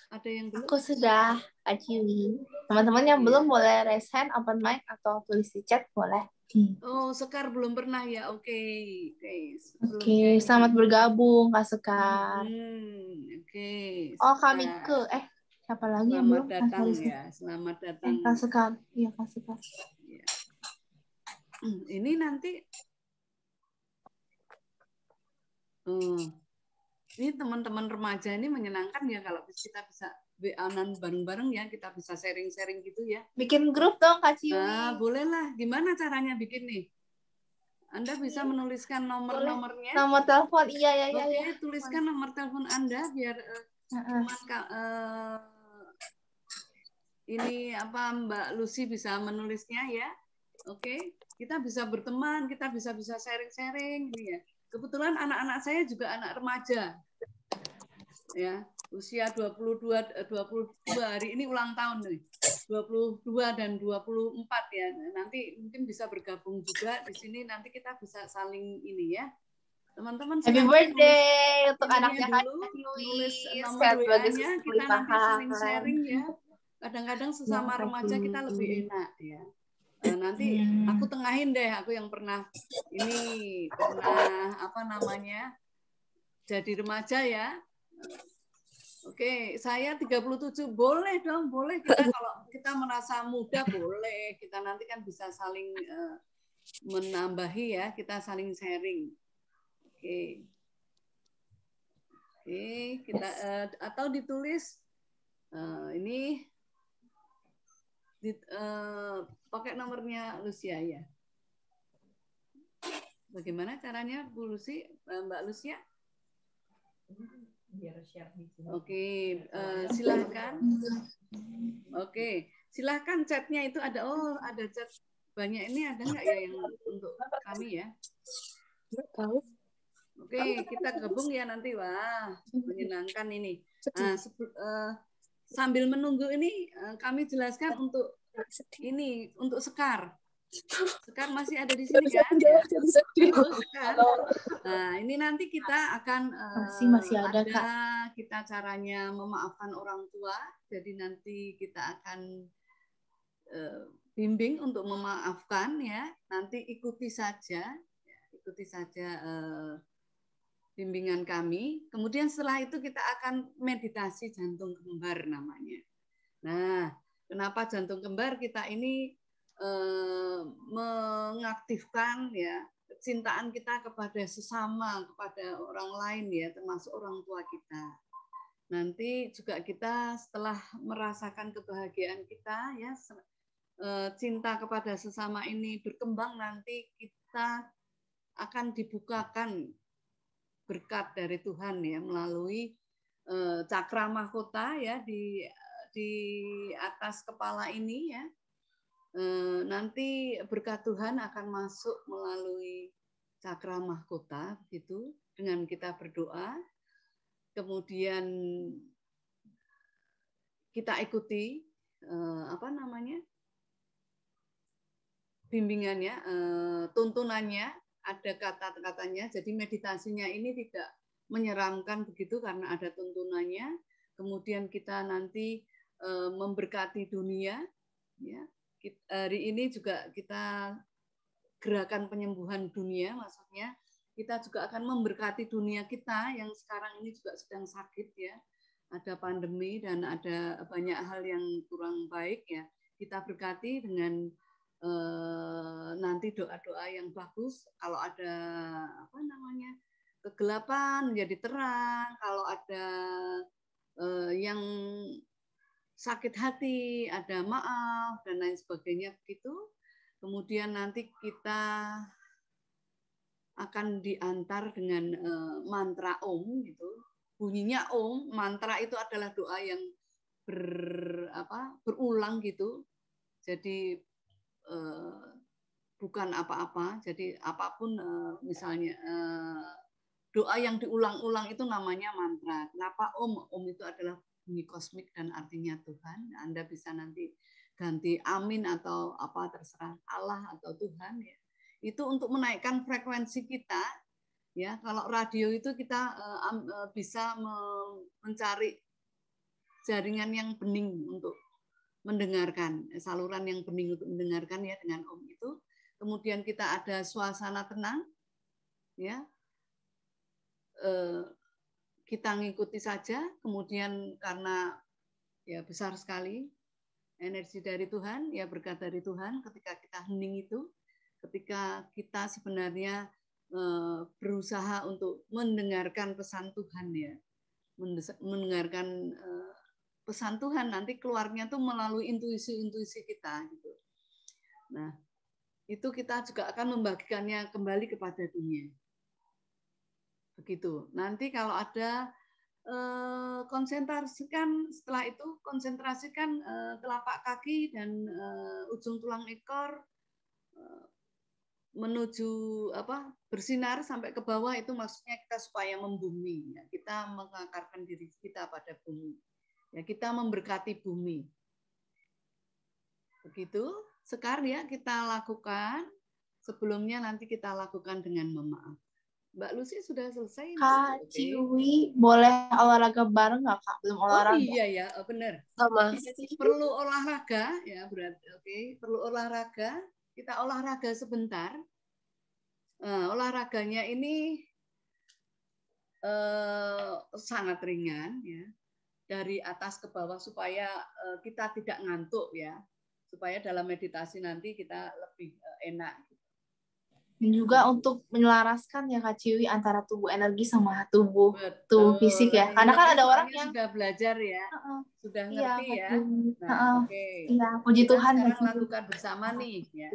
ada yang belum. Aku sudah, Kak Ciwi. Teman-teman yang belum boleh raise hand, open mic atau tulis di chat boleh. Oh, Sekar belum pernah ya. Oke. Oke, selamat bergabung Kak Sekar. Oke. Oh, Kak Mike. Siapa lagi yang belum? Selamat datang ya. Selamat datang. Kak Sekar. Iya, Kak Sekar. Ya. Ini nanti ini teman-teman remaja ini menyenangkan ya kalau kita bisa WA-an bareng-bareng ya, kita bisa sharing-sharing gitu ya. Bikin grup dong Kak Ciwi. Boleh lah. Gimana caranya bikin nih? Anda bisa menuliskan nomor-nomornya. Nomor telepon, iya. Oke, tuliskan nomor telepon Anda biar ini apa Mbak Lucy bisa menulisnya ya. Oke, kita bisa berteman, kita bisa sharing-sharing ini ya. Kebetulan anak-anak saya juga anak remaja. Ya, usia 22 hari ini ulang tahun nih. 22 dan 24 ya. Nanti mungkin bisa bergabung juga di sini, nanti kita bisa saling ini ya. Teman-teman Happy birthday untuk anaknya dulu, nulis nomor WA-nya, kita nanti saling sharing ya. Kadang-kadang sesama remaja kita lebih enak ya. Nanti aku tengahin deh, aku yang pernah apa namanya jadi remaja ya. Oke, saya 37, boleh dong, boleh kita kalau kita merasa muda boleh, kita nanti kan bisa saling menambahi ya, kita saling sharing. Oke, kita atau ditulis ini pakai nomornya Lucia ya. Bagaimana caranya Bu Lucy, Mbak Lucia? Oke, silahkan. Oke, silahkan chatnya itu ada. Oh, ada chat banyak ini, ada nggak ya yang untuk kami ya? Tahu. Oke, kita gabung ya nanti. Wah, menyenangkan ini. Nah, sambil menunggu ini kami jelaskan untuk ini untuk Sekar. Sekar masih ada di sini kan? Halo Sekar. Nah, ini nanti kita akan masih ada Kak. Kita caranya memaafkan orang tua. Jadi nanti kita akan bimbing untuk memaafkan ya. Nanti ikuti saja bimbingan kami. Kemudian setelah itu kita akan meditasi jantung kembar namanya. Nah, kenapa jantung kembar kita ini mengaktifkan ya kecintaan kita kepada sesama, kepada orang lain ya, termasuk orang tua kita. Nanti juga kita setelah merasakan kebahagiaan kita ya, cinta kepada sesama ini berkembang, nanti kita akan dibukakan berkat dari Tuhan ya melalui cakra mahkota ya di atas kepala ini ya. Nanti berkat Tuhan akan masuk melalui cakra mahkota gitu dengan kita berdoa. Kemudian kita ikuti apa namanya? Bimbingannya, tuntunannya, ada kata-katanya. Jadi meditasinya ini tidak menyeramkan begitu karena ada tuntunannya. Kemudian kita nanti memberkati dunia ya. Hari ini juga kita gerakan penyembuhan dunia, maksudnya kita juga akan memberkati dunia kita yang sekarang ini juga sedang sakit ya, ada pandemi dan ada banyak hal yang kurang baik ya. Kita berkati dengan nanti doa-doa yang bagus. Kalau ada apa namanya kegelapan menjadi terang, kalau ada yang sakit hati, ada maaf, dan lain sebagainya begitu. Kemudian nanti kita akan diantar dengan mantra Om gitu. Bunyinya Om, mantra itu adalah doa yang berulang gitu. Jadi bukan apa-apa. Jadi apapun misalnya doa yang diulang-ulang itu namanya mantra. Kenapa Om? Om itu adalah bunyi kosmik dan artinya Tuhan. Anda bisa nanti ganti amin atau apa terserah Allah atau Tuhan ya. Itu untuk menaikkan frekuensi kita ya. Kalau radio itu kita bisa mencari jaringan yang bening untuk mendengarkan, saluran yang bening untuk mendengarkan ya dengan Om itu. Kemudian kita ada suasana tenang ya. Kita ngikuti saja, kemudian karena ya besar sekali energi dari Tuhan, ya berkat dari Tuhan ketika kita hening itu, ketika kita sebenarnya berusaha untuk mendengarkan pesan Tuhan ya, mendengarkan pesan Tuhan, nanti keluarnya tuh melalui intuisi-intuisi kita gitu. Nah, itu kita juga akan membagikannya kembali kepada dunia. Begitu. Nanti kalau ada konsentrasikan, setelah itu konsentrasikan telapak kaki dan ujung tulang ekor menuju bersinar sampai ke bawah, itu maksudnya kita supaya membumi, ya. Kita mengakarkan diri kita pada bumi, ya, kita memberkati bumi. Begitu. Sekarang ya kita lakukan, sebelumnya nanti kita lakukan dengan memaaf. Mbak Lucy sudah selesai? Kak Ciwi, boleh olahraga bareng nggak Kak? Belum olahraga. Oh iya ya, benar. Sama. Perlu olahraga ya, berarti oke. Perlu olahraga. Kita olahraga sebentar. Olahraganya ini sangat ringan ya, dari atas ke bawah supaya kita tidak ngantuk ya, supaya dalam meditasi nanti kita lebih enak. Dan juga untuk menyelaraskan ya Kak Ciwi antara tubuh energi sama tubuh fisik ya. Karena kan ada orang yang sudah belajar ya, sudah ngerti ya. Nah, oke. Iya, puji Tuhan. Sekarang lakukan bersama nih ya.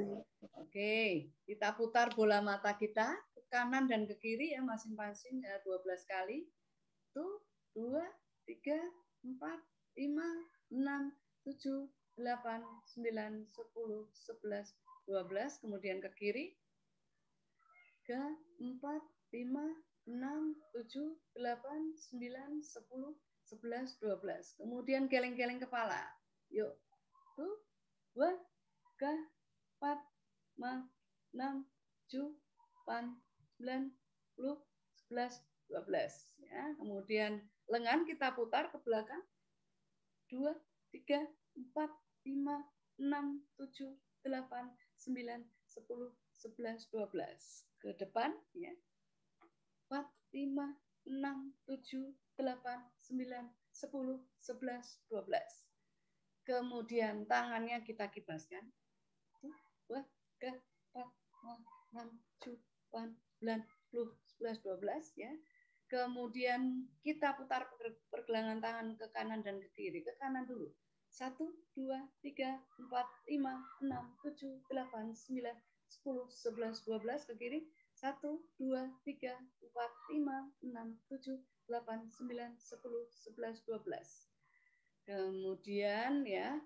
Oke, kita putar bola mata kita ke kanan dan ke kiri ya, masing-masing 12 kali. 1, 2, 3, 4, 5, 6, 7, 8, 9, 10, 11, 12. Kemudian ke kiri. 3, 4, 5, 6, 7, 8, 9, 10, 11, 12. Kemudian geleng-geleng kepala. Yuk. 1, 2, 3, 4, 5, 6, 7, 8, 9, 10, 11, 12. Ya. Kemudian lengan kita putar ke belakang. 2, 3, 4, 5, 6, 7, 8, 9, 10, 11, 12. Ke depan ya. 4, 5, 6, 7, 8, 9, 10, 11, 12. Kemudian tangannya kita kibaskan. 1, 2, 3, 4, 5, 6, 7, 8, 9, 10, 11, 12 ya. Kemudian kita putar pergelangan tangan ke kanan dan ke kiri. Ke kanan dulu. 1, 2, 3, 4, 5, 6, 7, 8, 9, 10, 11, 12 ke kiri. 1, 2, 3, 4, 5, 6, 7, 8, 9, 10, 11, 12. Kemudian ya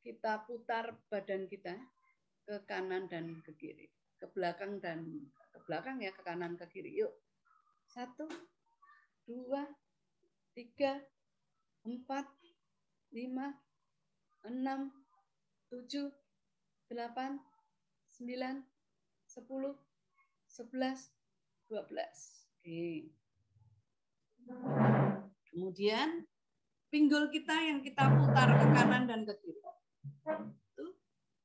kita putar badan kita ke kanan dan ke kiri, ke belakang dan ke belakang ya, ke kanan ke kiri. Yuk. 1, 2, 3, 4, 5, 6, 7, 8, 9, 10, 11, 12. Oke. Kemudian pinggul kita yang kita putar ke kanan dan ke kiri. 1,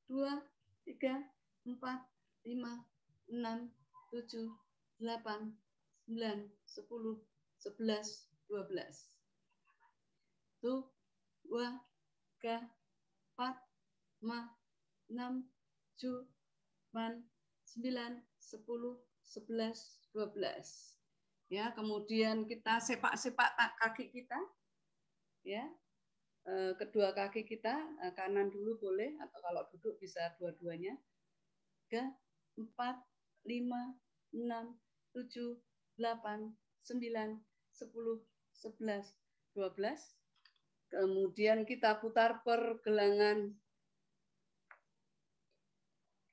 2, 3, 4, 5, 6, 7, 8, 9, 10, 11, 12. 1, 2, 3, 4, 5, 6, 7, 8, 9, 10, 11, 12. Ya, kemudian kita sepak-sepak kaki kita. Ya. Kedua kaki kita, kanan dulu boleh, atau kalau duduk bisa dua-duanya. 3, 4, 5, 6, 7, 8, 9, 10, 11, 12. Kemudian kita putar pergelangan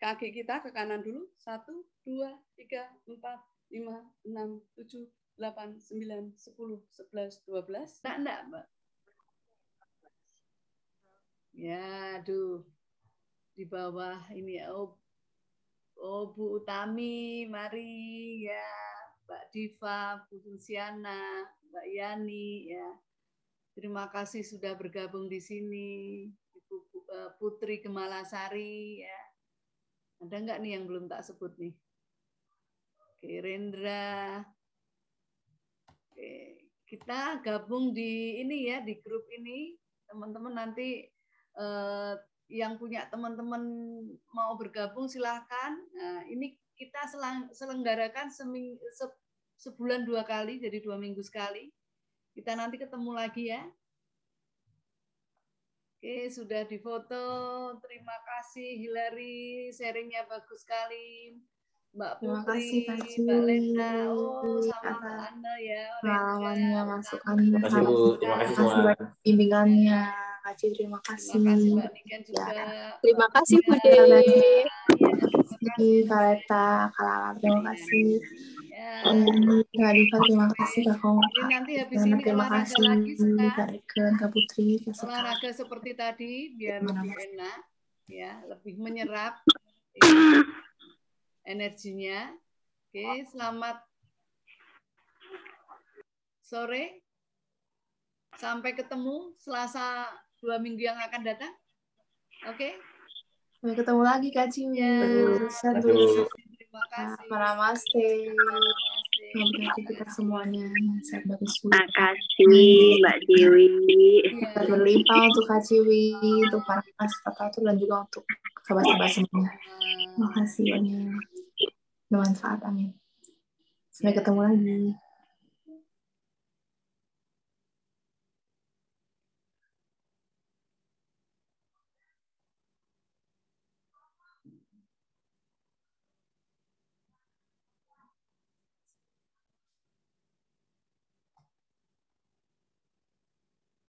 kaki kita ke kanan dulu. 1, 2, 3, 4, 5, 6, 7, 8, 9, 10, 11, 12. Enggak, Mbak. Ya, aduh. Di bawah ini Bu Utami, mari ya. Mbak Diva, Bu Luciana, Mbak Yani ya. Terima kasih sudah bergabung di sini. Ibu Putri Gemalasari ya. Ada nggak nih yang belum tak sebut nih? Oke, Rendra. Oke, kita gabung di ini ya, di grup ini. Teman-teman nanti yang punya teman-teman mau bergabung silahkan. Nah, ini kita selenggarakan sebulan 2 kali, jadi 2 minggu sekali. Kita nanti ketemu lagi ya. Oke, sudah difoto. Terima kasih Hilary, sharingnya bagus sekali. Mbak Terima Putri, kasih Kak Ciwi Mbak Lena, sama Mbak atas Ana ya. pengalamannya, masukannya. Terima kasih Bu, terima kasih semua. Buat bimbingannya. Kak Ciwi, terima kasih. Terima kasih Mbak Niken juga. Terima kasih Bu Terima Dewi. kasih Kak Leta, Kak Lala, terima kasih. Ya. Kak Diva, terima kasih Kak Kong. Jadi nanti habis Dana, ini terima olahraga kasih lagi suka. Kak Reken, Kak Putri, Kak Sekar. Olahraga seperti tadi biar lebih enak, ya, lebih menyerap energinya. Oke, selamat sore. Sampai ketemu Selasa 2 minggu yang akan datang. Oke. Sampai ketemu lagi Kak Ciwi. Terima kasih. Namaste. Namaste kita semuanya. Sehat bagus. Terima kasih Mbak Ciwi. Berlimpah untuk Kak Ciwi, untuk para fasilitator dan juga untuk sahabat-sahabat semuanya. Terima kasih banyak. Bermanfaat, amin. Sampai ketemu lagi.